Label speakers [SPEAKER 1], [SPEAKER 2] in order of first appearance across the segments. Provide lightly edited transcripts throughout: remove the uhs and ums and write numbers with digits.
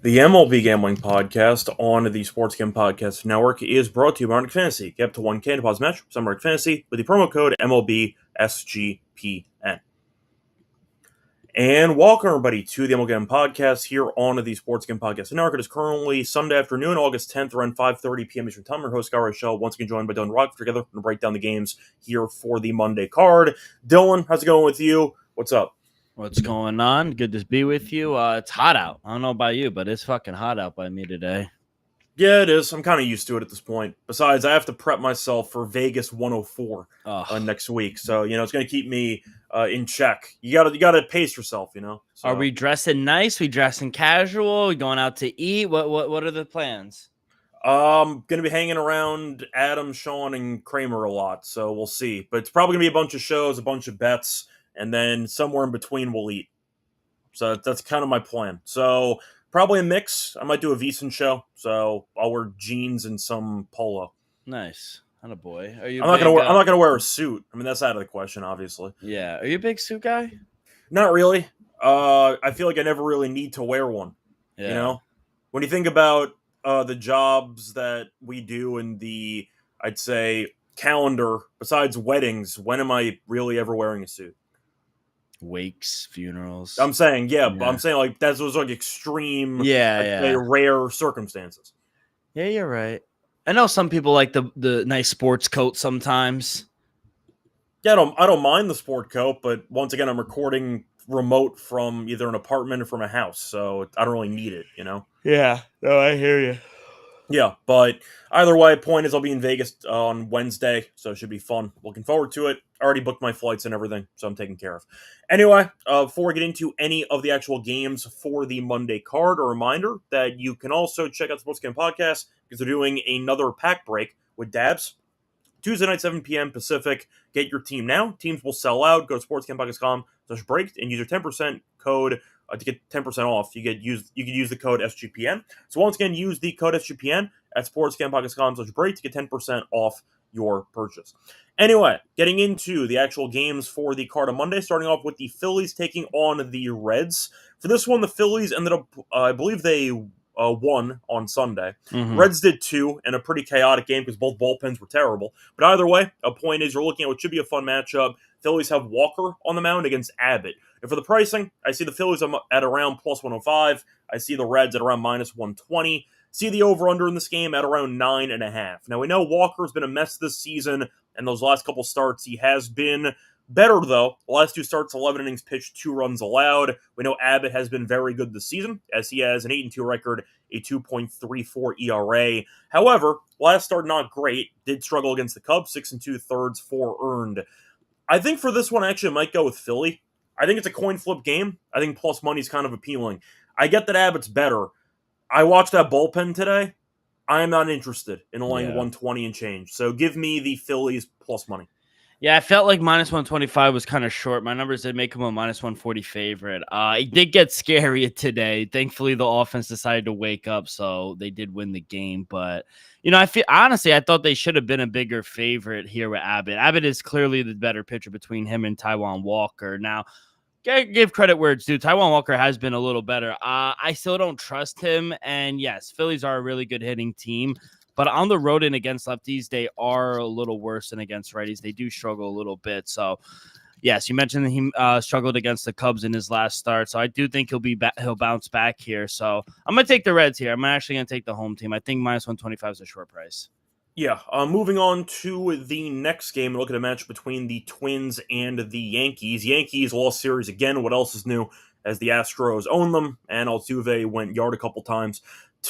[SPEAKER 1] The MLB Gambling Podcast on the Sports Gam Podcast Network is brought to you by Arctic Fantasy. Get up to 1K deposit match with Arctic Fantasy with the promo code MLB SGPN. And welcome, everybody, to the MLB Gambling Podcast here on the Sports Gam Podcast Network. It is currently Sunday afternoon, August 10th, around 5:30 p.m. Eastern Time. Our host, Reichel, once again joined by Dylan Rockford. Together, we're going to break down the games here for the Monday card. Dylan, how's it going with you? What's up?
[SPEAKER 2] What's going on? Good to be with you. It's hot out. I don't know about you, but it's fucking hot out by me today.
[SPEAKER 1] Yeah, it is. I'm kind of used to it at this point. Besides, I have to prep myself for Vegas 104 next week. So, it's going to keep me in check. You gotta pace yourself, So,
[SPEAKER 2] are we dressing nice? We dressing casual? We going out to eat? What are the plans?
[SPEAKER 1] Going to be hanging around Adam, Sean, and Kramer a lot. So we'll see. But it's probably going to be a bunch of shows, a bunch of bets, and then somewhere in between we'll eat. So that's kind of my plan. So probably a mix. I might do a Veasan show. So I'll wear jeans and some polo.
[SPEAKER 2] Nice. Attaboy. Are
[SPEAKER 1] you? I'm not gonna wear a suit. I mean, that's out of the question, obviously.
[SPEAKER 2] Yeah. Are you a big suit guy?
[SPEAKER 1] Not really. I feel like I never really need to wear one.
[SPEAKER 2] Yeah.
[SPEAKER 1] When you think about the jobs that we do in the, I'd say, calendar, besides weddings, when am I really ever wearing a suit?
[SPEAKER 2] Wakes, funerals.
[SPEAKER 1] I'm saying, but I'm saying like those like extreme, rare circumstances.
[SPEAKER 2] Yeah, you're right. I know some people like the nice sports coat sometimes.
[SPEAKER 1] Yeah, I don't mind the sport coat, but once again, I'm recording remote from either an apartment or from a house, so I don't really need it,
[SPEAKER 2] Yeah, no, I hear you.
[SPEAKER 1] Yeah, but either way, point is I'll be in Vegas on Wednesday, so it should be fun. Looking forward to it. I already booked my flights and everything, so I'm taken care of. Anyway, before we get into any of the actual games for the Monday card, a reminder that you can also check out the Sports Game Podcast because they're doing another pack break with Dabs. Tuesday night, 7 p.m. Pacific. Get your team now. Teams will sell out. Go to sportscampodcast.com/break and use your 10% code to get 10% off. You can use the code SGPN. So once again, use the code SGPN at sportscampodcast.com/break to get 10% off your purchase. Anyway, getting into the actual games for the card on Monday, starting off with the Phillies taking on the Reds. For this one, the Phillies ended up, I believe they won on Sunday.
[SPEAKER 2] Mm-hmm.
[SPEAKER 1] Reds did too, in a pretty chaotic game because both bullpens were terrible. But either way, a point is you're looking at what should be a fun matchup. Phillies have Walker on the mound against Abbott. And for the pricing, I see the Phillies at around plus 105. I see the Reds at around minus 120. See the over-under in this game at around 9.5. Now, we know Walker's been a mess this season, and those last couple starts he has been better, though. The last two starts, 11 innings pitched, 2 runs allowed. We know Abbott has been very good this season, as he has an 8-2 record, a 2.34 ERA. However, last start not great. Did struggle against the Cubs, 6 2/3, 4 earned. I think for this one, actually, I might go with Philly. I think it's a coin flip game. I think plus money is kind of appealing. I get that Abbott's better. I watched that bullpen today. I am not interested in laying 120 and change. So give me the Phillies plus money.
[SPEAKER 2] Yeah, I felt like minus 125 was kind of short. My numbers did make him a minus 140 favorite. It did get scary today. Thankfully, the offense decided to wake up, so they did win the game. But, I thought they should have been a bigger favorite here with Abbott. Abbott is clearly the better pitcher between him and Taijuan Walker. Now, give credit where it's due. Taijuan Walker has been a little better. I still don't trust him. And, yes, Phillies are a really good hitting team. But on the road and against lefties, they are a little worse than against righties. They do struggle a little bit. So, yes, you mentioned he struggled against the Cubs in his last start. So I do think he'll bounce back here. So I'm going to take the Reds here. I'm actually going to take the home team. I think minus 125 is a short price.
[SPEAKER 1] Yeah, moving on to the next game, look at a match between the Twins and the Yankees. Yankees lost series again. What else is new? As the Astros own them, and Altuve went yard a couple times.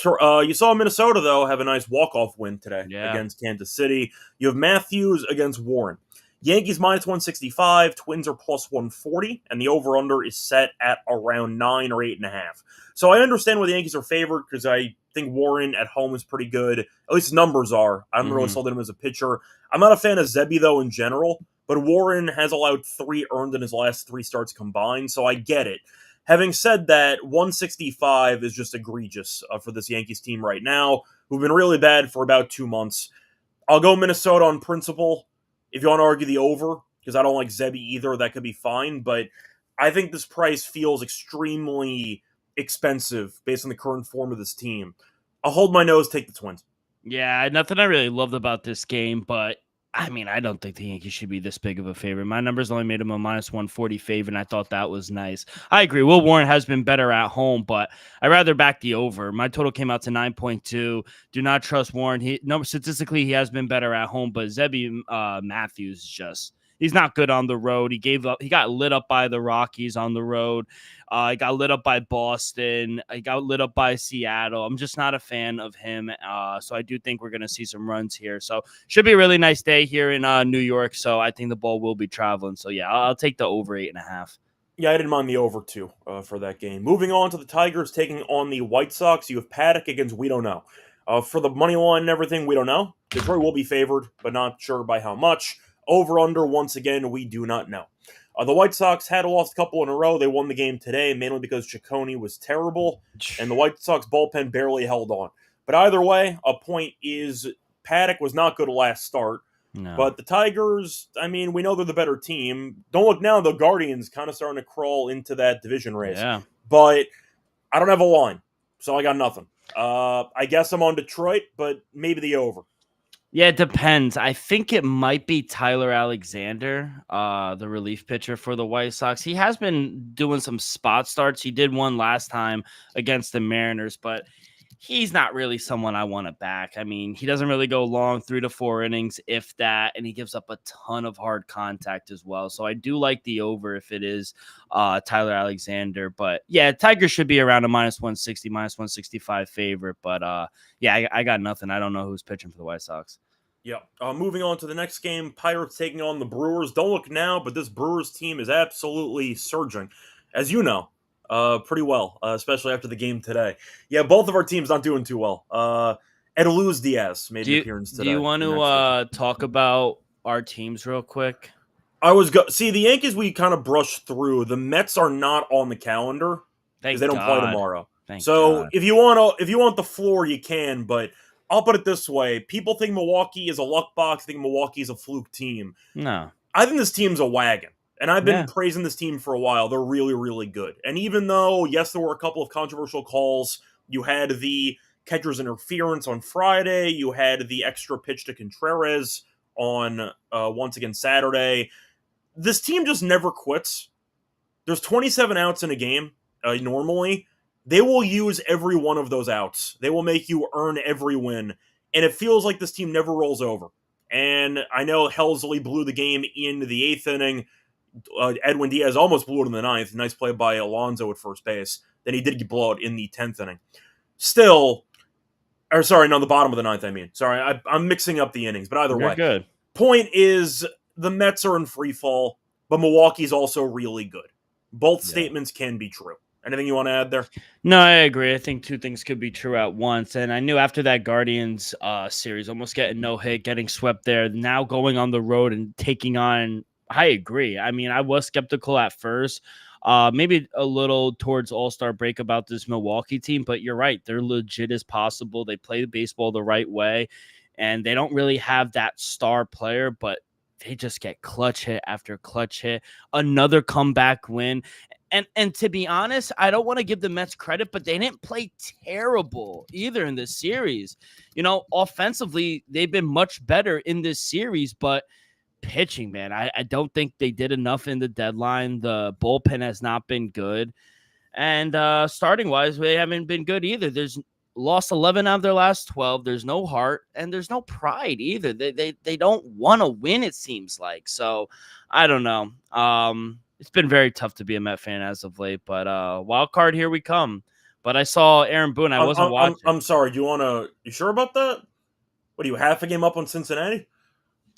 [SPEAKER 1] You saw Minnesota, though, have a nice walk-off win today against Kansas City. You have Matthews against Warren. Yankees minus 165, Twins are plus 140, and the over-under is set at around 9 or 8.5. So I understand why the Yankees are favored, because I think Warren at home is pretty good. At least his numbers are. I'm really sold on him as a pitcher. I'm not a fan of Zebby, though, in general, but Warren has allowed 3 earned in his last 3 starts combined, so I get it. Having said that, 165 is just egregious for this Yankees team right now, who've been really bad for about 2 months. I'll go Minnesota on principle. If you want to argue the over, because I don't like Zebby either, that could be fine. But I think this price feels extremely expensive based on the current form of this team. I'll hold my nose, take the Twins.
[SPEAKER 2] Yeah, nothing I really loved about this game, but I mean, I don't think the Yankees should be this big of a favorite. My numbers only made them a minus 140 favorite, and I thought that was nice. I agree. Will Warren has been better at home, but I'd rather back the over. My total came out to 9.2. Do not trust Warren. Statistically, he has been better at home, but Zebby Matthews he's not good on the road. He gave up. He got lit up by the Rockies on the road. He got lit up by Boston. He got lit up by Seattle. I'm just not a fan of him. So I do think we're going to see some runs here. So should be a really nice day here in New York. So I think the ball will be traveling. So yeah, I'll take the over 8.5.
[SPEAKER 1] Yeah, I didn't mind the over too for that game. Moving on to the Tigers taking on the White Sox. You have Paddock against we don't know. For the money line and everything, we don't know. Detroit will be favored, but not sure by how much. Over, under, once again, we do not know. The White Sox had lost a couple in a row. They won the game today, mainly because Ciccone was terrible, and the White Sox bullpen barely held on. But either way, a point is Paddock was not good last start.
[SPEAKER 2] No.
[SPEAKER 1] But the Tigers, I mean, we know they're the better team. Don't look now, the Guardians kind of starting to crawl into that division race.
[SPEAKER 2] Yeah.
[SPEAKER 1] But I don't have a line, so I got nothing. I guess I'm on Detroit, but maybe the over.
[SPEAKER 2] Yeah, it depends. I think it might be Tyler Alexander, the relief pitcher for the White Sox. He has been doing some spot starts. He did one last time against the Mariners, but he's not really someone I want to back. I mean, he doesn't really go long, 3 to 4 innings, if that, and he gives up a ton of hard contact as well. So I do like the over if it is Tyler Alexander. But yeah, Tigers should be around a minus 160, minus 165 favorite. But yeah, I got nothing. I don't know who's pitching for the White Sox.
[SPEAKER 1] Yeah. Moving on to the next game, Pirates taking on the Brewers. Don't look now, but this Brewers team is absolutely surging, as you know, pretty well, especially after the game today. Yeah, both of our teams not doing too well. Edaluz Diaz made an appearance today.
[SPEAKER 2] Do you want to talk about our teams real quick?
[SPEAKER 1] See, the Yankees we kind of brushed through. The Mets are not on the calendar because they don't play tomorrow. So if you want the floor, you can, but I'll put it this way. People think Milwaukee is a luck box. Think Milwaukee is a fluke team.
[SPEAKER 2] No.
[SPEAKER 1] I think this team's a wagon. And I've been praising this team for a while. They're really, really good. And even though, yes, there were a couple of controversial calls, you had the catcher's interference on Friday, you had the extra pitch to Contreras on once again Saturday. This team just never quits. There's 27 outs in a game normally. They will use every one of those outs. They will make you earn every win. And it feels like this team never rolls over. And I know Helsley blew the game in the 8th inning. Edwin Diaz almost blew it in the 9th. Nice play by Alonso at first base. Then he did blow it in the 10th inning. The bottom of the 9th, I mean. Sorry, I'm mixing up the innings, but either way.
[SPEAKER 2] Good.
[SPEAKER 1] Point is, the Mets are in free fall, but Milwaukee's also really good. Both statements can be true. Anything you want to add there?
[SPEAKER 2] No, I agree. I think two things could be true at once. And I knew after that Guardians series, almost getting no hit, getting swept there, now going on the road and taking on, I agree. I mean, I was skeptical at first, maybe a little towards All-Star break about this Milwaukee team, but you're right. They're legit as possible. They play the baseball the right way, and they don't really have that star player, but they just get clutch hit after clutch hit. Another comeback win. And to be honest, I don't want to give the Mets credit, but they didn't play terrible either in this series. You know, offensively, they've been much better in this series, but pitching, man, I don't think they did enough in the deadline. The bullpen has not been good. And starting-wise, they haven't been good either. There's lost 11 out of their last 12. There's no heart, and there's no pride either. They don't want to win, it seems like. So, I don't know. It's been very tough to be a Met fan as of late, but wild card, here we come. But I saw Aaron Boone. I wasn't watching.
[SPEAKER 1] I'm sorry. You sure about that? What are you, half a game up on Cincinnati?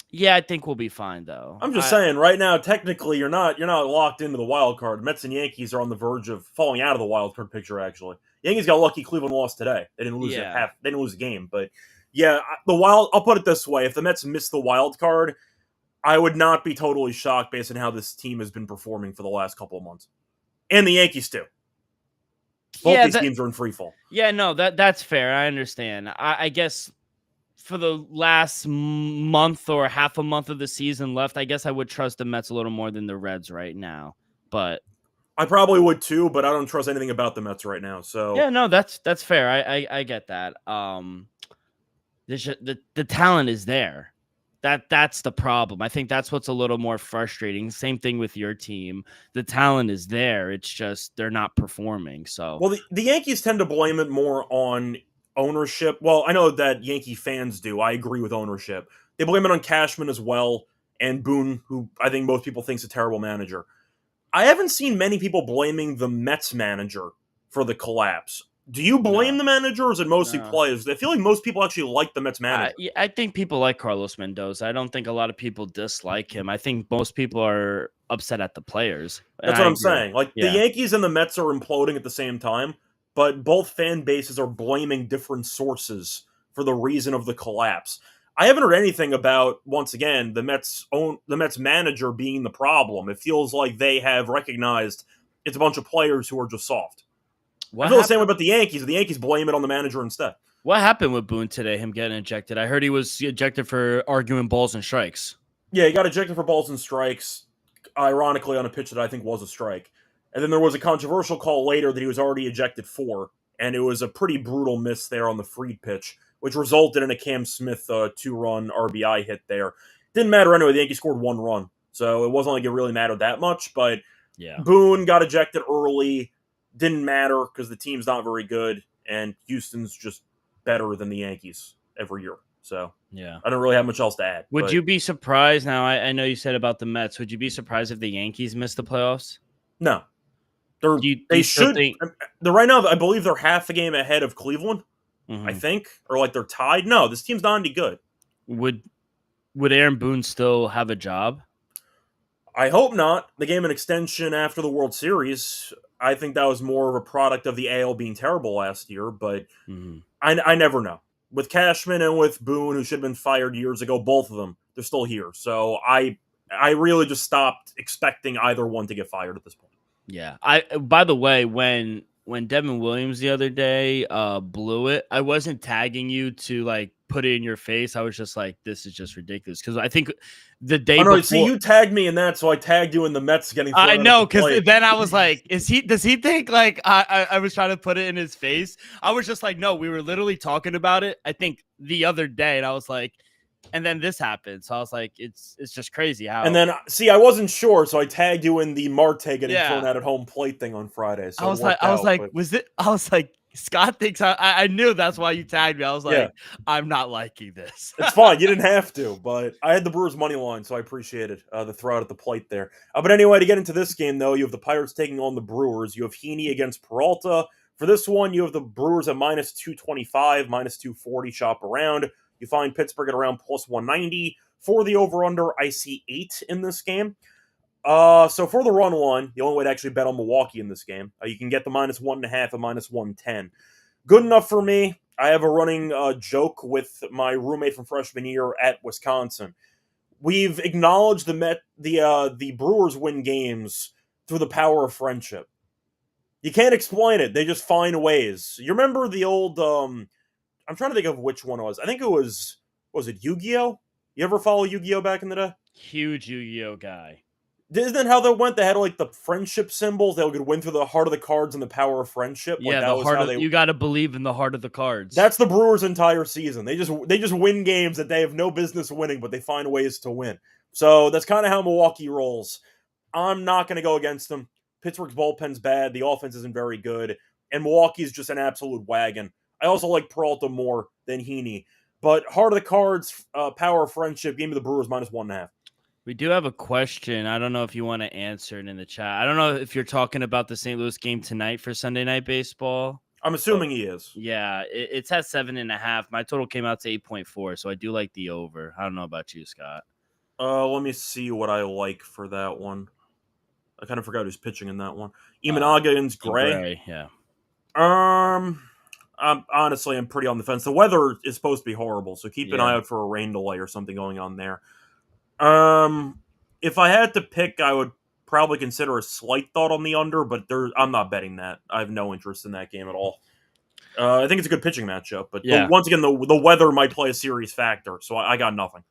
[SPEAKER 2] Yeah, I think we'll be fine though.
[SPEAKER 1] I'm just saying, right now, technically, you're not locked into the wild card. Mets and Yankees are on the verge of falling out of the wild card picture. Actually, Yankees got lucky. Cleveland lost today. They didn't lose They didn't lose a game, but yeah, I'll put it this way: if the Mets miss the wild card, I would not be totally shocked based on how this team has been performing for the last couple of months. And the Yankees, too. Both these teams are in free fall.
[SPEAKER 2] Yeah, no, that's fair. I understand. I guess for the last month or half a month of the season left, I guess I would trust the Mets a little more than the Reds right now. But
[SPEAKER 1] I probably would too, but I don't trust anything about the Mets right now. So
[SPEAKER 2] Yeah, no, that's fair. I get that. The talent is there. That's the problem. I think that's what's a little more frustrating. Same thing with your team. The talent is there. It's just they're not performing. So
[SPEAKER 1] well, the Yankees tend to blame it more on ownership. Well, I know that Yankee fans do. I agree with ownership. They blame it on Cashman as well and Boone, who I think most people think is a terrible manager. I haven't seen many people blaming the Mets manager for the collapse. Do you blame
[SPEAKER 2] no,
[SPEAKER 1] the manager, or is it mostly
[SPEAKER 2] no.
[SPEAKER 1] players? I feel like most people actually like the Mets manager.
[SPEAKER 2] Yeah, I think people like Carlos Mendoza. I don't think a lot of people dislike him. I think most people are upset at the players. And
[SPEAKER 1] That's
[SPEAKER 2] I
[SPEAKER 1] what I'm
[SPEAKER 2] agree.
[SPEAKER 1] saying. Like the
[SPEAKER 2] Yeah.
[SPEAKER 1] Yankees and the Mets are imploding at the same time, but both fan bases are blaming different sources for the reason of the collapse. I haven't heard anything about once again the Mets manager being the problem. It feels like they have recognized it's a bunch of players who are just soft. I
[SPEAKER 2] What
[SPEAKER 1] feel the same way
[SPEAKER 2] happened?
[SPEAKER 1] about the Yankees. The Yankees blame it on the manager instead.
[SPEAKER 2] What happened with Boone today? Him getting ejected. I heard he was ejected for arguing balls and strikes.
[SPEAKER 1] Yeah, he got ejected for balls and strikes, ironically on a pitch that I think was a strike. And then there was a controversial call later that he was already ejected for, and it was a pretty brutal miss there on the Fried pitch, which resulted in a Cam Smith 2-run RBI hit there. Didn't matter anyway. The Yankees scored 1 run, so it wasn't like it really mattered that much. But
[SPEAKER 2] Yeah.
[SPEAKER 1] Boone got ejected early. Didn't matter because the team's not very good, and Houston's just better than the Yankees every year. So
[SPEAKER 2] Yeah.
[SPEAKER 1] I don't really have much else to add.
[SPEAKER 2] Would you be surprised? Now, I know you said about the Mets. Would you be surprised if the Yankees missed the playoffs?
[SPEAKER 1] No.
[SPEAKER 2] Do you
[SPEAKER 1] They
[SPEAKER 2] still
[SPEAKER 1] should.
[SPEAKER 2] think?
[SPEAKER 1] They're right now. I believe they're half a game ahead of Cleveland. I
[SPEAKER 2] Mhm.
[SPEAKER 1] think, or like they're tied. No, this team's not any good.
[SPEAKER 2] Would Aaron Boone still have a job?
[SPEAKER 1] I hope not. They gave him an extension after the World Series. I think that was more of a product of the AL being terrible last year, but
[SPEAKER 2] Mhm.
[SPEAKER 1] I never know. With Cashman and with Boone, who should have been fired years ago, both of them, they're still here. So I really just stopped expecting either one to get fired at this point.
[SPEAKER 2] Yeah. By the way, when Devin Williams the other day blew it, I wasn't tagging you to like put it in your face. I was just like, this is just ridiculous. Because I think the day
[SPEAKER 1] Oh no! See,
[SPEAKER 2] before
[SPEAKER 1] you tagged me in that, so I tagged you in the Mets getting thrown
[SPEAKER 2] I
[SPEAKER 1] out at
[SPEAKER 2] know,
[SPEAKER 1] the
[SPEAKER 2] because
[SPEAKER 1] plate.
[SPEAKER 2] then I was like, does he think like I was trying to put it in his face? I was just like, no, we were literally talking about it, I think the other day, and I was like, and then this happened. So I was like, it's just crazy
[SPEAKER 1] And
[SPEAKER 2] how
[SPEAKER 1] then, see, I wasn't sure, so I tagged you in the Marte getting thrown
[SPEAKER 2] yeah.
[SPEAKER 1] out at home plate thing on Friday. So it worked
[SPEAKER 2] I was
[SPEAKER 1] out.
[SPEAKER 2] like,
[SPEAKER 1] But
[SPEAKER 2] I was like, Scott thinks I knew that's why you tagged me. I was
[SPEAKER 1] yeah,
[SPEAKER 2] like, I'm not liking this.
[SPEAKER 1] it's fine. You didn't have to, but I had the Brewers money line, so I appreciated the throw out at the plate there. But anyway, to get into this game, though, you have the Pirates taking on the Brewers. You have Heaney against Peralta. For this one, you have the Brewers at minus 225, minus 240 shop around. You find Pittsburgh at around plus 190. For the over-under, I see 8 in this game. So for the run one, the only way to actually bet on Milwaukee in this game, you can get the minus 1.5 and minus 110. Good enough for me. I have a running joke with my roommate from freshman year at Wisconsin. We've acknowledged the Brewers win games through the power of friendship. You can't explain it; they just find ways. You remember the old? I'm trying to think of which one it was. I think it was it Yu-Gi-Oh? You ever follow Yu-Gi-Oh back in the day?
[SPEAKER 2] Huge Yu-Gi-Oh guy.
[SPEAKER 1] Isn't that how that went? They had like the friendship symbols. They could win through the heart of the cards and the power of friendship. Like
[SPEAKER 2] Yeah,
[SPEAKER 1] that
[SPEAKER 2] the
[SPEAKER 1] was
[SPEAKER 2] heart
[SPEAKER 1] how
[SPEAKER 2] of
[SPEAKER 1] they.
[SPEAKER 2] you got to believe in the heart of the cards.
[SPEAKER 1] That's the Brewers' entire season. They just win games that they have no business winning, but they find ways to win. So that's kind of how Milwaukee rolls. I'm not going to go against them. Pittsburgh's bullpen's bad. The offense isn't very good, and Milwaukee's just an absolute wagon. I also like Peralta more than Heaney, but heart of the cards, power of friendship. Game of the Brewers minus 1.5.
[SPEAKER 2] We do have a question. I don't know if you want to answer it in the chat. I don't know if you're talking about the St. Louis game tonight for Sunday Night Baseball.
[SPEAKER 1] I'm assuming he is.
[SPEAKER 2] Yeah, it's at 7.5. My total came out to 8.4, so I do like the over. I don't know about you, Scott.
[SPEAKER 1] Let me see what I like for that one. I kind of forgot who's pitching in that one. Imanaga against Gray.
[SPEAKER 2] Yeah.
[SPEAKER 1] Honestly, I'm pretty on the fence. The weather is supposed to be horrible, so keep an
[SPEAKER 2] Yeah.
[SPEAKER 1] eye out for a rain delay or something going on there. If I had to pick, I would probably consider a slight thought on the under, but I'm not betting that. I have no interest in that game at all. I think it's a good pitching matchup, but
[SPEAKER 2] Yeah.
[SPEAKER 1] once again, the weather might play a serious factor, so I got nothing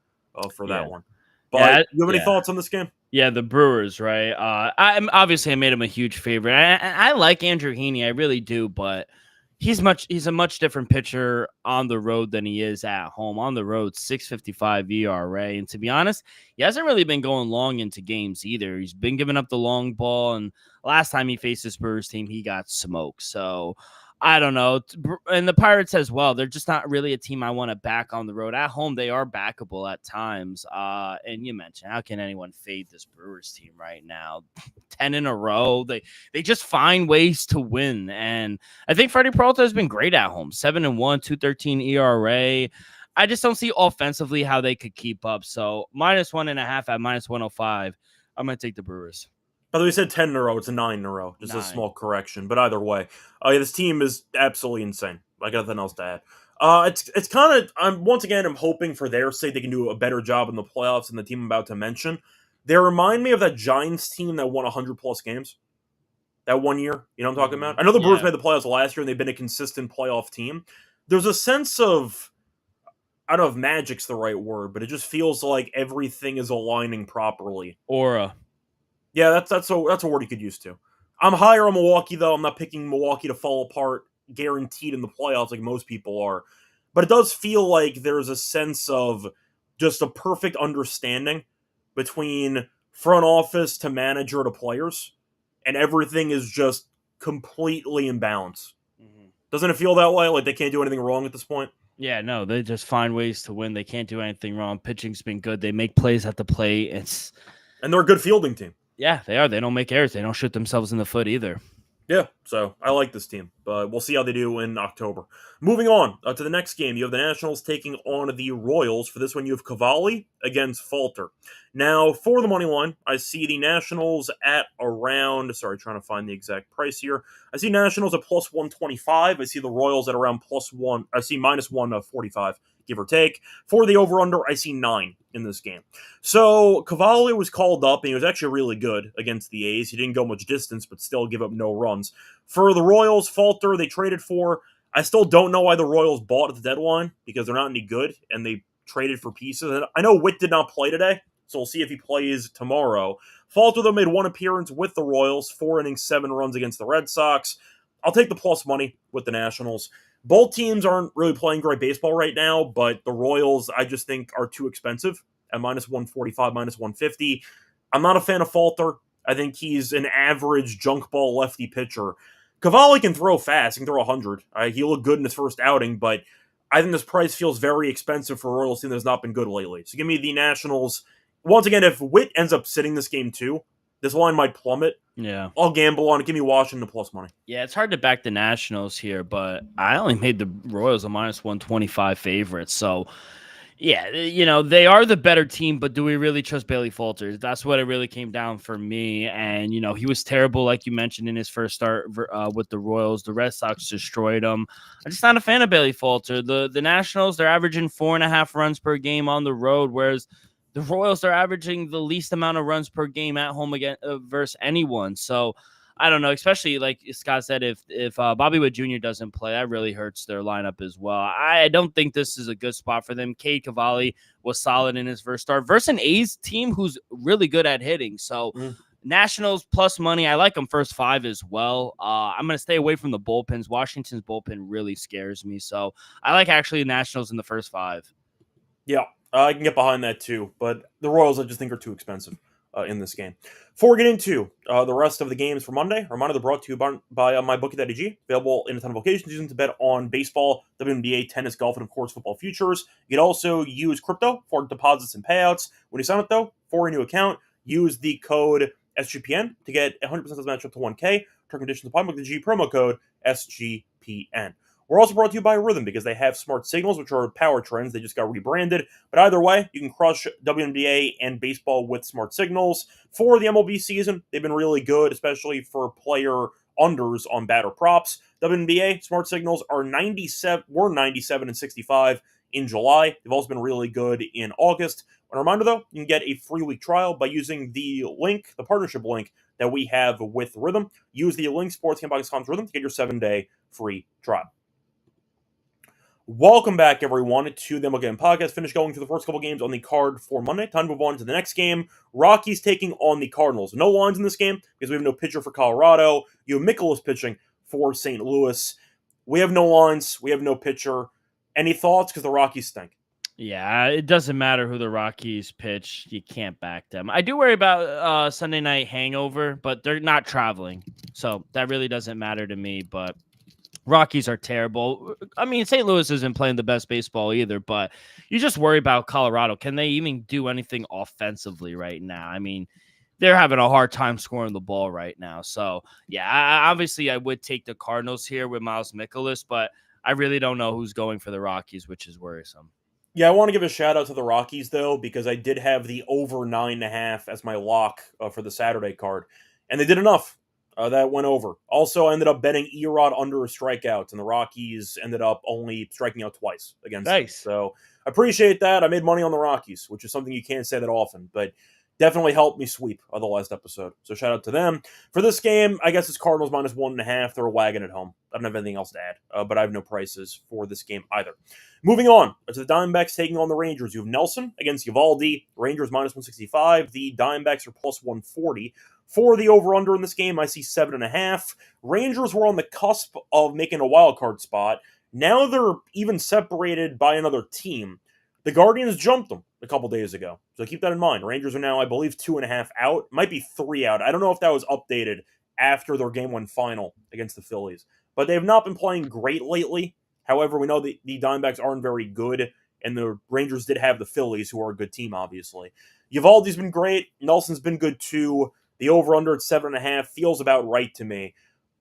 [SPEAKER 1] for that one. But
[SPEAKER 2] Yeah,
[SPEAKER 1] you have any
[SPEAKER 2] yeah.
[SPEAKER 1] thoughts on this game?
[SPEAKER 2] Yeah, the Brewers, right? I made him a huge favorite. I like Andrew Heaney, I really do, but he's a much different pitcher on the road than he is at home. On the road, 6.55 ERA, and to be honest, he hasn't really been going long into games either. He's been giving up the long ball, and last time he faced this Brewers team, he got smoked. So I don't know. And the Pirates as well. They're just not really a team I want to back on the road. At home, they are backable at times. And you mentioned, how can anyone fade this Brewers team right now? 10 in a row. They just find ways to win. And I think Freddie Peralta has been great at home. 7-1, 2.13 ERA. I just don't see offensively how they could keep up. So -1.5 at -105. I'm going to take the Brewers.
[SPEAKER 1] By the way, we said 10 in a row. It's a 9 in a row. Just
[SPEAKER 2] 9.
[SPEAKER 1] a small correction. But either way, yeah, this team is absolutely insane. I got nothing else to add. It's kind of, I'm hoping for their sake they can do a better job in the playoffs than the team I'm about to mention. They remind me of that Giants team that won 100-plus games that one year. You know what I'm talking about? I know the Brewers made the playoffs last year, and they've been a consistent playoff team. There's a sense of, I don't know if magic's the right word, but it just feels like everything is aligning properly.
[SPEAKER 2] Aura.
[SPEAKER 1] Yeah, that's a word you could use too. I'm higher on Milwaukee, though. I'm not picking Milwaukee to fall apart guaranteed in the playoffs like most people are. But it does feel like there's a sense of just a perfect understanding between front office to manager to players, and everything is just completely in balance. Mm-hmm. Doesn't it feel that way? Like they can't do anything wrong at this point?
[SPEAKER 2] Yeah, no, they just find ways to win. They can't do anything wrong. Pitching's been good. They make plays at the plate.
[SPEAKER 1] And they're a good fielding team.
[SPEAKER 2] Yeah, they are. They don't make errors. They don't shoot themselves in the foot either.
[SPEAKER 1] Yeah, so I like this team, but we'll see how they do in October. Moving on to the next game, you have the Nationals taking on the Royals. For this one, you have Cavalli against Falter. Now, for the money line, I see the Nationals at around, trying to find the exact price here. I see Nationals at plus 125. I see the Royals at around +1. I see -145, give or take. For the over-under, I see 9 in this game. So, Cavalli was called up, and he was actually really good against the A's. He didn't go much distance, but still give up no runs. For the Royals, Falter, they traded for. I still don't know why the Royals bought at the deadline, because they're not any good, and they traded for pieces. And I know Witt did not play today, so we'll see if he plays tomorrow. Falter, though, made one appearance with the Royals, 4 innings, 7 runs against the Red Sox. I'll take the plus money with the Nationals. Both teams aren't really playing great baseball right now, but the Royals, I just think, are too expensive at -145, -150. I'm not a fan of Falter. I think he's an average junk ball lefty pitcher. Cavalli can throw fast. He can throw 100. He looked good in his first outing, but I think this price feels very expensive for a Royals team that has not been good lately. So give me the Nationals. Once again, if Witt ends up sitting this game too, this line might plummet.
[SPEAKER 2] Yeah.
[SPEAKER 1] I'll gamble on it. Give me Washington plus money.
[SPEAKER 2] Yeah, it's hard to back the Nationals here, but I only made the Royals a -125 favorite. So, yeah, they are the better team, but do we really trust Bailey Falter? That's what it really came down for me. And, he was terrible, like you mentioned, in his first start with the Royals. The Red Sox destroyed him. I'm just not a fan of Bailey Falter. The Nationals, they're averaging 4.5 runs per game on the road, whereas the Royals are averaging the least amount of runs per game at home again versus anyone. So I don't know, especially like Scott said, if Bobby Witt Jr. doesn't play, that really hurts their lineup as well. I don't think this is a good spot for them. Cade Cavalli was solid in his first start versus an A's team who's really good at hitting. So Nationals plus money. I like them first 5 as well. I'm going to stay away from the bullpens. Washington's bullpen really scares me. So I like actually Nationals in the first 5.
[SPEAKER 1] Yeah. I can get behind that too, but the Royals I just think are too expensive in this game. Before we get into the rest of the games for Monday, a reminder they're brought to you by MyBookie.ag, available in a ton of locations using to bet on baseball, WNBA, tennis, golf, and of course football futures. You can also use crypto for deposits and payouts. When you sign up though, for a new account, use the code SGPN to get 100% match up to 1K. Term conditions apply. With the G promo code SGPN. We're also brought to you by Rhythm because they have smart signals, which are power trends. They just got rebranded. But either way, you can crush WNBA and baseball with smart signals. For the MLB season, they've been really good, especially for player unders on batter props. WNBA smart signals are 97 and 65 in July. They've also been really good in August. A reminder, though, you can get a free week trial by using the link, the partnership link that we have with Rhythm. Use the link, sportsgambling's Rhythm, to get your 7-day free trial. Welcome back, everyone, to the MLB Gambling Podcast. Finished going through the first couple games on the card for Monday. Time to move on to the next game. Rockies taking on the Cardinals. No lines in this game because we have no pitcher for Colorado. You have Mikolas pitching for St. Louis. We have no lines. We have no pitcher. Any thoughts? Because the Rockies stink.
[SPEAKER 2] Yeah, it doesn't matter who the Rockies pitch. You can't back them. I do worry about Sunday night hangover, but they're not traveling. So that really doesn't matter to me, but Rockies are terrible. I mean, St. Louis isn't playing the best baseball either, but you just worry about Colorado. Can they even do anything offensively right now? I mean, they're having a hard time scoring the ball right now. So, yeah, obviously I would take the Cardinals here with Miles Mikolas, but I really don't know who's going for the Rockies, which is worrisome.
[SPEAKER 1] Yeah, I want to give a shout out to the Rockies, though, because I did have the over 9.5 as my lock for the Saturday card, and they did enough. That went over. Also, I ended up betting Erod under a strikeout, and the Rockies ended up only striking out twice against them. So, appreciate that. I made money on the Rockies, which is something you can't say that often, but definitely helped me sweep the last episode. So, shout out to them. For this game, I guess it's Cardinals minus 1.5. They're a wagon at home. I don't have anything else to add, but I have no prices for this game either. Moving on to the Diamondbacks taking on the Rangers. You have Nelson against Eovaldi. Rangers minus 165. The Diamondbacks are plus 140. For the over-under in this game, I see 7.5. Rangers were on the cusp of making a wild card spot. Now they're even separated by another team. The Guardians jumped them a couple days ago. So keep that in mind. Rangers are now, I believe, 2.5 out. Might be 3 out. I don't know if that was updated after their Game 1 final against the Phillies. But they have not been playing great lately. However, we know the Diamondbacks aren't very good, and the Rangers did have the Phillies, who are a good team, obviously. Eovaldi's been great. Nelson's been good, too. The over-under at 7.5 feels about right to me.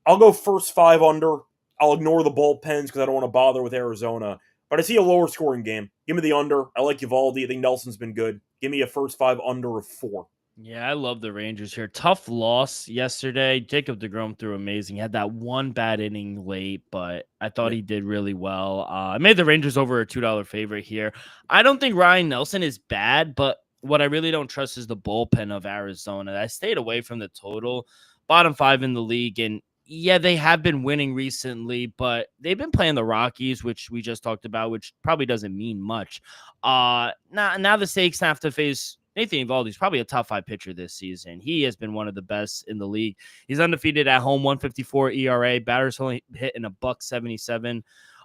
[SPEAKER 1] I'll go first 5 under. I'll ignore the bullpens because I don't want to bother with Arizona. But I see a lower scoring game. Give me the under. I like Eovaldi. I think Nelson's been good. Give me a first 5 under of 4.
[SPEAKER 2] Yeah, I love the Rangers here. Tough loss yesterday. Jacob deGrom threw amazing. He had that one bad inning late, but I thought he did really well. I made the Rangers over a $2 favorite here. I don't think Ryan Nelson is bad, but what I really don't trust is the bullpen of Arizona. I stayed away from the total. Bottom 5 in the league, and yeah, they have been winning recently, but they've been playing the Rockies, which we just talked about, which probably doesn't mean much. Now the Snakes have to face Nathan Eovaldi's probably a top 5 pitcher this season. He has been one of the best in the league. He's undefeated at home, 154 ERA. Batters only hitting a $177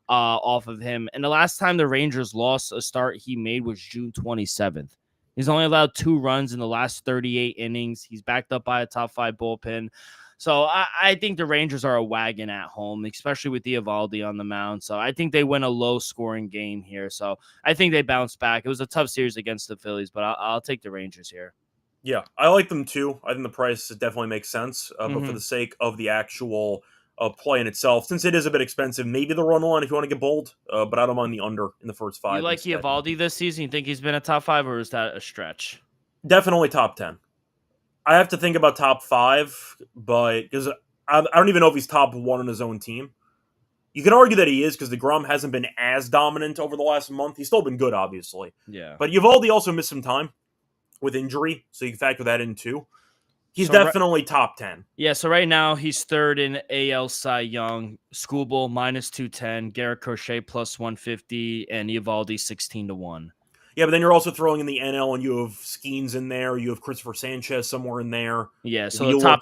[SPEAKER 2] off of him. And the last time the Rangers lost a start he made was June 27th. He's only allowed 2 runs in the last 38 innings. He's backed up by a top 5 bullpen. So I think the Rangers are a wagon at home, especially with Eovaldi on the mound. So I think they win a low-scoring game here. So I think they bounce back. It was a tough series against the Phillies, but I'll take the Rangers here.
[SPEAKER 1] Yeah, I like them too. I think the price definitely makes sense. But for the sake of the actual play in itself, since it is a bit expensive, maybe the run line if you want to get bold. But I don't mind the under in the first 5.
[SPEAKER 2] You like Eovaldi this season? You think he's been a top 5, or is that a stretch?
[SPEAKER 1] Definitely top 10. I have to think about top 5, but because I don't even know if he's top 1 on his own team. You can argue that he is because DeGrom hasn't been as dominant over the last month. He's still been good, obviously.
[SPEAKER 2] Yeah.
[SPEAKER 1] But Eovaldi also missed some time with injury, so you can factor that in too. He's definitely top 10.
[SPEAKER 2] Yeah, so right now he's 3rd in AL Cy Young. Skubal minus 210, Garrett Crochet plus 150, and Eovaldi 16-1.
[SPEAKER 1] Yeah, but then you're also throwing in the NL, and you have Skeens in there. You have Christopher Sanchez somewhere in there.
[SPEAKER 2] Yeah, so the top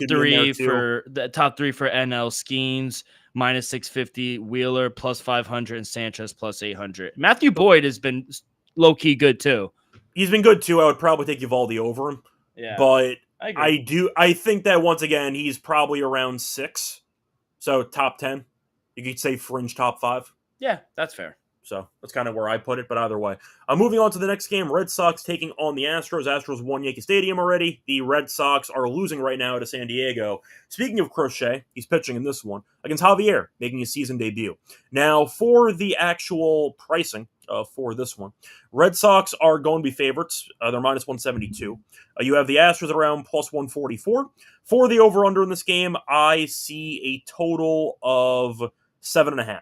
[SPEAKER 2] 3 for NL: Skeens minus 650, Wheeler plus 500, and Sanchez plus 800. Matthew Boyd has been low key good too.
[SPEAKER 1] He's been good too. I would probably take Eovaldi over him.
[SPEAKER 2] Yeah,
[SPEAKER 1] but I think that once again he's probably around 6, so top 10. You could say fringe top 5.
[SPEAKER 2] Yeah, that's fair.
[SPEAKER 1] So that's kind of where I put it, but either way. Moving on to the next game, Red Sox taking on the Astros. Astros won Yankee Stadium already. The Red Sox are losing right now to San Diego. Speaking of Crochet, he's pitching in this one against Javier, making his season debut. Now, for the actual pricing for this one, Red Sox are going to be favorites. They're minus 172. You have the Astros around plus 144. For the over-under in this game, I see a total of 7.5.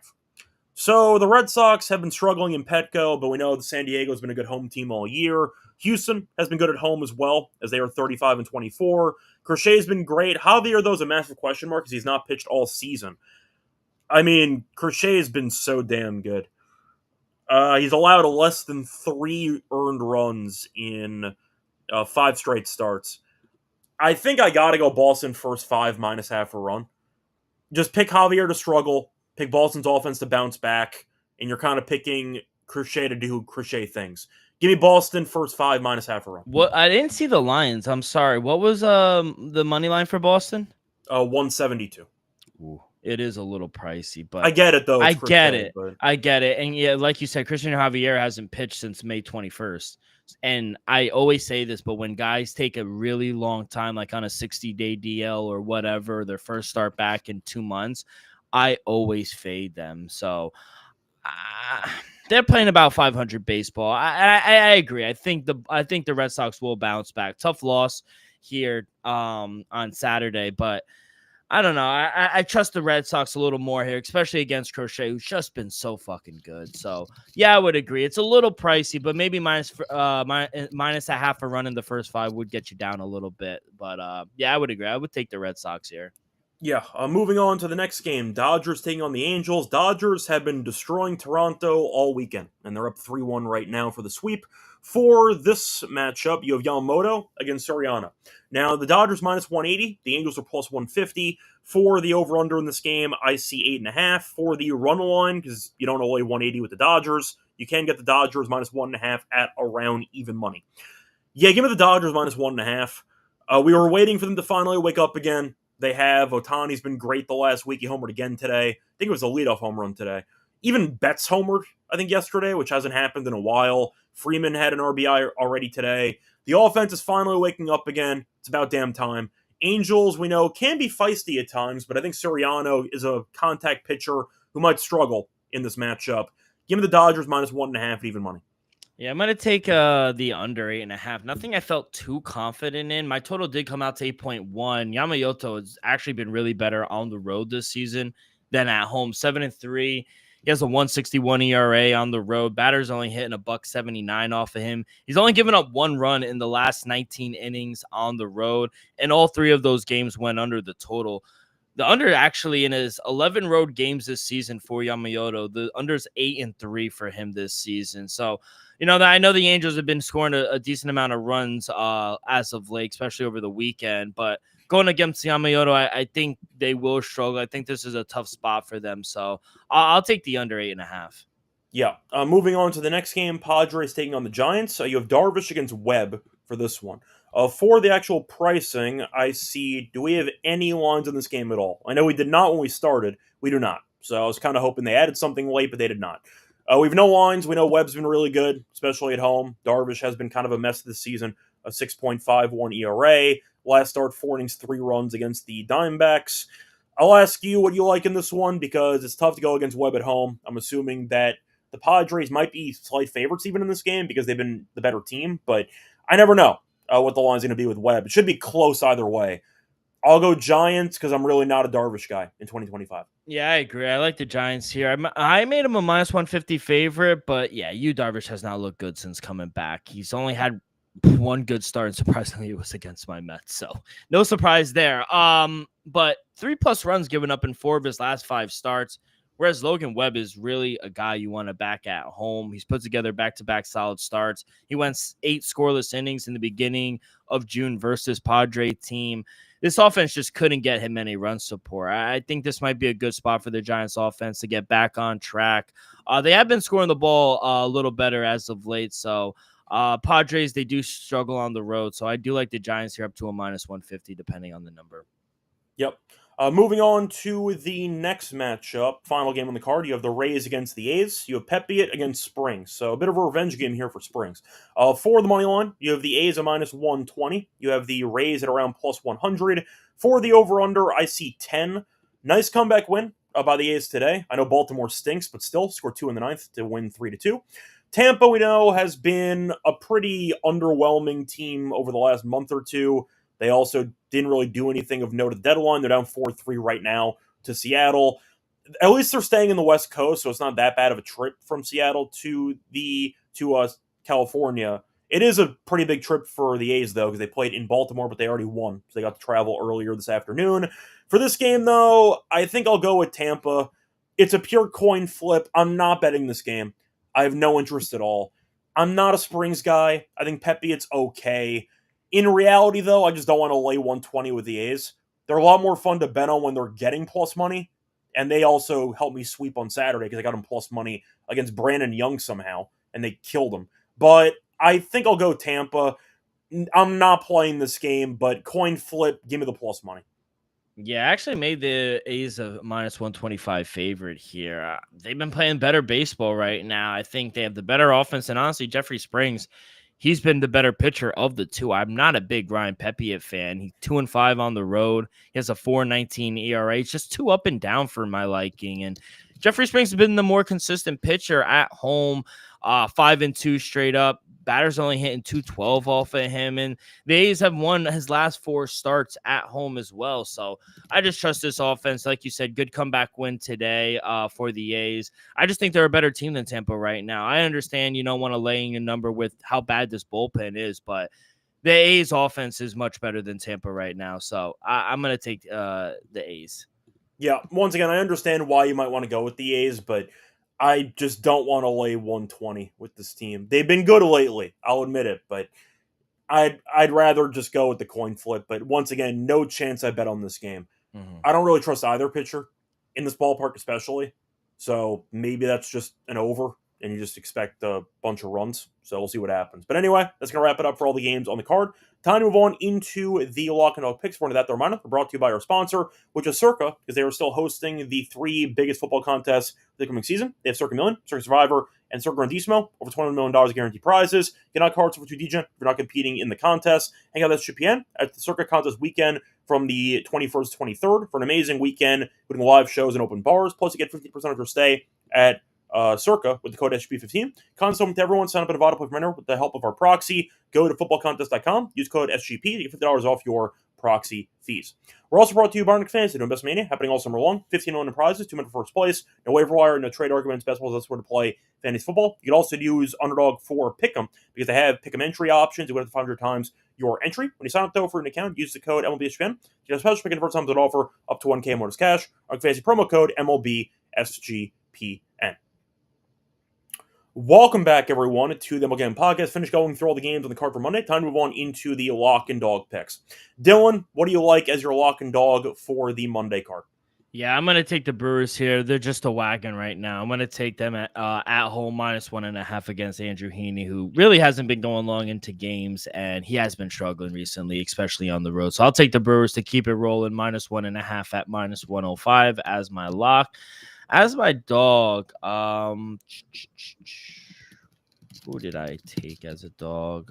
[SPEAKER 1] So the Red Sox have been struggling in Petco, but we know that San Diego has been a good home team all year. Houston has been good at home as well, as they are 35-24. Crochet's been great. Javier, though, is a massive question mark because he's not pitched all season. I mean, Crochet has been so damn good. He's allowed less than 3 earned runs in 5 straight starts. I think I gotta go Boston first 5 minus half a run. Just pick Javier to struggle, pick Boston's offense to bounce back, and you're kind of picking Crochet to do Crochet things. Give me Boston first 5 minus half a run.
[SPEAKER 2] What I didn't see the lines. I'm sorry. What was the money line for Boston?
[SPEAKER 1] 172.
[SPEAKER 2] Ooh, it is a little pricey, but
[SPEAKER 1] I get it though.
[SPEAKER 2] I
[SPEAKER 1] It's
[SPEAKER 2] get
[SPEAKER 1] Crochet,
[SPEAKER 2] it.
[SPEAKER 1] but
[SPEAKER 2] I get it. And yeah, like you said, Christian Javier hasn't pitched since May 21st. And I always say this, but when guys take a really long time, like on a 60-day DL or whatever, their first start back in 2 months, I always fade them. So uh, they're playing about 500 baseball. I agree. I think the Red Sox will bounce back. Tough loss here on Saturday, but I don't know. I trust the Red Sox a little more here, especially against Crochet, who's just been so fucking good. So, yeah, I would agree. It's a little pricey, but maybe minus a half a run in the first 5 would get you down a little bit. But, yeah, I would agree. I would take the Red Sox here.
[SPEAKER 1] yeah, moving on to the next game. Dodgers taking on the Angels. Dodgers have been destroying Toronto all weekend, and they're up 3-1 right now for the sweep. For this matchup, you have Yamamoto against Soriano. Now, the Dodgers minus 180. The Angels are plus 150. For the over-under in this game, I see 8.5. For the run line, because you don't lay 180 with the Dodgers, you can get the Dodgers minus 1.5 at around even money. Yeah, give me the Dodgers minus 1.5. We were waiting for them to finally wake up again. They have. Otani's been great the last week. He homered again today. I think it was a leadoff home run today. Even Betts homered, I think, yesterday, which hasn't happened in a while. Freeman had an RBI already today. The offense is finally waking up again. It's about damn time. Angels, we know, can be feisty at times, but I think Soriano is a contact pitcher who might struggle in this matchup. Give me the Dodgers minus 1.5 at even money.
[SPEAKER 2] Yeah, I'm going to take the under 8.5. Nothing I felt too confident in. My total did come out to 8.1. Yamamoto has actually been really better on the road this season than at home. 7-3. He has a 161 ERA on the road. Batter's only hitting a $179 off of him. He's only given up 1 run in the last 19 innings on the road, and all 3 of those games went under the total. The under actually in his 11 road games this season for Yamamoto, the under's 8-3 for him this season. So, I know the Angels have been scoring a decent amount of runs as of late, especially over the weekend. But going against Yamamoto, I think they will struggle. I think this is a tough spot for them. So I'll take the under 8.5.
[SPEAKER 1] Yeah. Moving on to the next game, Padres taking on the Giants. You have Darvish against Webb for this one. For the actual pricing, I see, do we have any lines in this game at all? I know we did not when we started. We do not. So I was kind of hoping they added something late, but they did not. We have no lines. We know Webb's been really good, especially at home. Darvish has been kind of a mess this season. A 6.51 ERA. Last start, 4 innings, 3 runs against the Diamondbacks. I'll ask you what you like in this one because it's tough to go against Webb at home. I'm assuming that the Padres might be slight favorites even in this game because they've been the better team, but I never know what the line's going to be with Webb. It should be close either way. I'll go Giants because I'm really not a Darvish guy in 2025.
[SPEAKER 2] Yeah, I agree. I like the Giants here. I made him a minus 150 favorite, but yeah, Darvish has not looked good since coming back. He's only had 1 good start, and surprisingly, it was against my Mets. So no surprise there. But 3+ runs given up in 4 of his last 5 starts. Whereas Logan Webb is really a guy you want to back at home. He's put together back-to-back solid starts. He went 8 scoreless innings in the beginning of June versus Padre team. This offense just couldn't get him any run support. I think this might be a good spot for the Giants offense to get back on track. They have been scoring the ball a little better as of late. So Padres, they do struggle on the road. So I do like the Giants here up to a minus 150, depending on the number.
[SPEAKER 1] Yep. Moving on to the next matchup, final game on the card, you have the Rays against the A's. You have Pepiot against Springs. So a bit of a revenge game here for Springs. For the money line, you have the A's at minus 120. You have the Rays at around plus 100. For the over-under, I see 10. Nice comeback win by the A's today. I know Baltimore stinks, but still scored 2 in the ninth to win 3-2. Tampa, we know, has been a pretty underwhelming team over the last month or two. They also didn't really do anything of note at the deadline. They're down 4-3 right now to Seattle. At least they're staying in the West Coast, so it's not that bad of a trip from Seattle to California. It is a pretty big trip for the A's, though, because they played in Baltimore, but they already won, so they got to travel earlier this afternoon. For this game, though, I think I'll go with Tampa. It's a pure coin flip. I'm not betting this game. I have no interest at all. I'm not a Springs guy. I think Pepe, it's okay. In reality, though, I just don't want to lay 120 with the A's. They're a lot more fun to bet on when they're getting plus money, and they also helped me sweep on Saturday because I got them plus money against Brandon Young somehow, and they killed him. But I think I'll go Tampa. I'm not playing this game, but coin flip, give me the plus money.
[SPEAKER 2] Yeah, I actually made the A's a minus 125 favorite here. They've been playing better baseball right now. I think they have the better offense, and honestly, Jeffrey Springs, he's been the better pitcher of the two. I'm not a big Ryan Pepiot fan. He's 2-5 on the road. He has a 4.19 ERA. It's just too up and down for my liking. And Jeffrey Springs has been the more consistent pitcher at home, 5-2 straight up. Batters only hitting 212 off of him, and the A's have won his last 4 starts at home as well. So I just trust this offense. Like you said, good comeback win today for the A's. I just think they're a better team than Tampa right now. I understand you don't want to laying a number with how bad this bullpen is, but the A's offense is much better than Tampa right now. So I'm going to take the A's.
[SPEAKER 1] Yeah, once again, I understand why you might want to go with the A's, but I just don't want to lay 120 with this team. They've been good lately, I'll admit it, but I'd rather just go with the coin flip. But once again, no chance I bet on this game.
[SPEAKER 2] Mm-hmm.
[SPEAKER 1] I don't really trust either pitcher in this ballpark, especially. So maybe that's just an over, and you just expect a bunch of runs. So we'll see what happens. But anyway, that's going to wrap it up for all the games on the card. Time to move on into the Lock and Dog picks. For that, the reminder, we're brought to you by our sponsor, which is Circa, because they are still hosting the 3 biggest football contests for the coming season. They have Circa Million, Circa Survivor, and Circa Grandissimo, over $21 million of guaranteed prizes. Get out cards for 2 DJ if you're not competing in the contest. Hang out at SGPN at the Circa contest weekend from the 21st to 23rd for an amazing weekend, including live shows and open bars. Plus, you get 50% of your stay at Circa with the code SGP15. Contest open to everyone. Sign up at Avada winner with the help of our proxy. Go to footballcontest.com. Use code SGP to get $50 off your proxy fees. We're also brought to you by Nick Fantasy, doing Best Mania, happening all summer long. 15 million prizes, 2 minutes for first place. No waiver wire, no trade arguments. Best balls, that's where to play fantasy football. You can also use Underdog for Pick'em because they have Pick'em entry options. You win up to 500 times your entry. When you sign up, though, for an account, use the code MLBSGPN. You get a special pick in the first time that offer up to 1K bonus cash. Our fantasy promo code MLBSGPN. Welcome back, everyone, to the MLB Gambling Podcast. Finished going through all the games on the card for Monday. Time to move on into the Lock and Dog picks. Dylan, what do you like as your Lock and Dog for the Monday card?
[SPEAKER 2] Yeah, I'm going to take the Brewers here. They're just a wagon right now. I'm going to take them at home minus 1.5 against Andrew Heaney, who really hasn't been going long into games, and he has been struggling recently, especially on the road. So I'll take the Brewers to keep it rolling, minus 1.5 at minus 105 as my lock. As my dog, who did I take as a dog?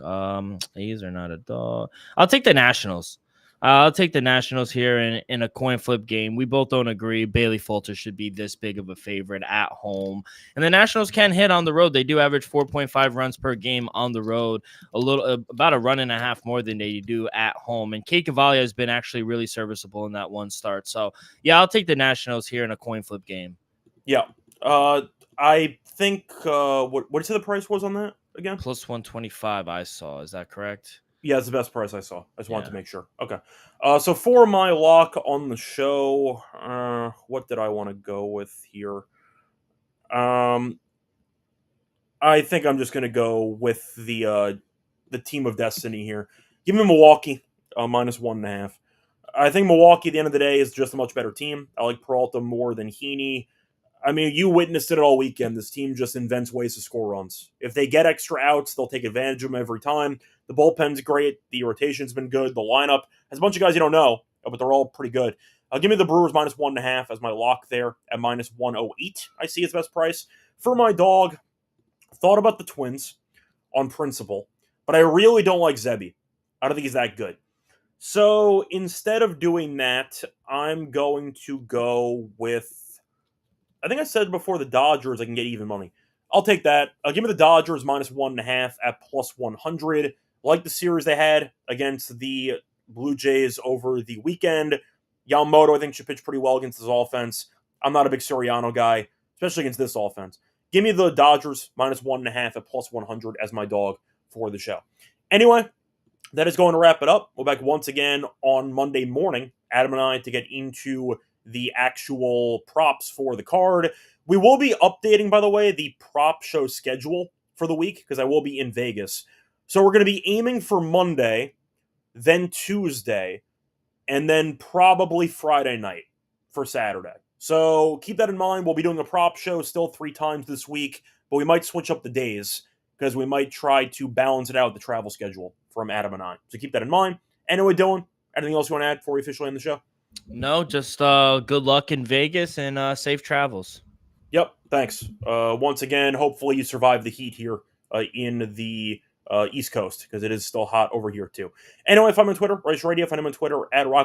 [SPEAKER 2] A's are not a dog. I'll take the Nationals. I'll take the Nationals here in a coin flip game. We both don't agree Bailey Falter should be this big of a favorite at home. And the Nationals can hit on the road. They do average 4.5 runs per game on the road, about a run and a half more than they do at home. And Kate Cavalier has been actually really serviceable in that one start. So, yeah, I'll take the Nationals here in a coin flip game.
[SPEAKER 1] Yeah. I think, what did you say the price was on that again?
[SPEAKER 2] Plus 125 I saw. Is that correct?
[SPEAKER 1] Yeah, it's the best price I saw. I just wanted to make sure. Okay. So for my lock on the show, what did I want to go with here? I think I'm just going to go with the team of destiny here. Give me Milwaukee, minus 1.5. I think Milwaukee, at the end of the day, is just a much better team. I like Peralta more than Heaney. I mean, you witnessed it all weekend. This team just invents ways to score runs. If they get extra outs, they'll take advantage of them every time. The bullpen's great. The rotation's been good. The lineup has a bunch of guys you don't know, but they're all pretty good. Give me the Brewers minus 1.5 as my lock there at minus 108. I see its best price. For my dog, thought about the Twins on principle, but I really don't like Zebby. I don't think he's that good. So instead of doing that, I'm going to go with, I think I said before, the Dodgers. I can get even money. I'll take that. Give me the Dodgers minus 1.5 at plus 100. Like the series they had against the Blue Jays over the weekend. Yamamoto, I think, should pitch pretty well against this offense. I'm not a big Soriano guy, especially against this offense. Give me the Dodgers minus 1.5 at plus 100 as my dog for the show. Anyway, that is going to wrap it up. We'll be back once again on Monday morning, Adam and I, to get into the actual props for the card. We will be updating, by the way, the prop show schedule for the week because I will be in Vegas. So we're going to be aiming for Monday, then Tuesday, and then probably Friday night for Saturday. So keep that in mind. We'll be doing a prop show still 3 times this week, but we might switch up the days because we might try to balance it out with the travel schedule from Adam and I. So keep that in mind. Anyway, Dylan, anything else you want to add before we officially end the show?
[SPEAKER 2] No, just good luck in Vegas and safe travels.
[SPEAKER 1] Yep, thanks. Once again, hopefully you survive the heat here in the East Coast because it is still hot over here too. Anyway, find me on Twitter, Rice Radio. Find him on Twitter at Rock.